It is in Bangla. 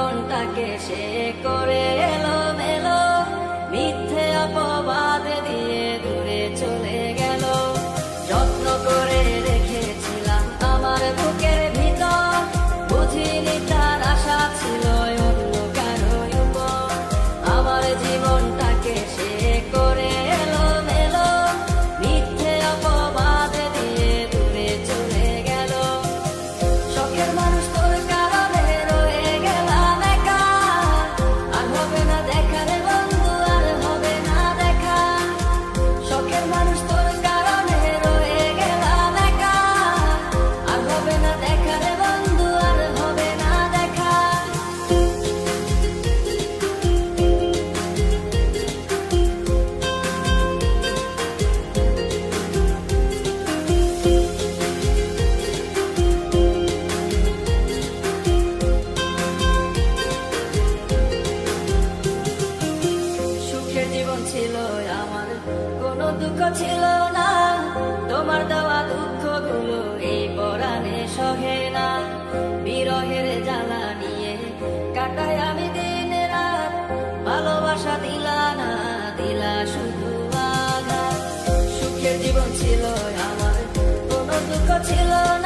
জীবনটাকে সে করে এলোমেলো, মিথ্যে অপবাদ দিয়ে দূরে চলে গেল। যত্ন করে রেখেছিলাম আমার বুকের ভিতর, বুঝিনি তার আশা ছিল অন্য কারো উপর। আমার জীবনটাকে সে করে এলোমেলো, মিথ্যে অপবাদ দিয়ে দূরে চলে গেল। শখের মানুষ তোর কারণে রয়ে গেলাম একা, আর হবে না দেখা রে বন্ধু, আর হবে না দেখা। শখের মানুষ তোর কারণে রয়ে গেলাম একা, আর হবে না দেখা রে বন্ধু, আর হবে না দেখা। সুখের জীবন ছিল আমার, কোনো দুঃখ ছিল না, তোমার দেওয়া দুঃখগুলো এই পরাণে সহে না। বিরহের জ্বালা নিয়ে কাটাই আমি দিন রাত, ভালোবাসা দিলা না, দিলা শুধু আঘাত। সুখের জীবন ছিল আমার, কোনো দুঃখ ছিল না।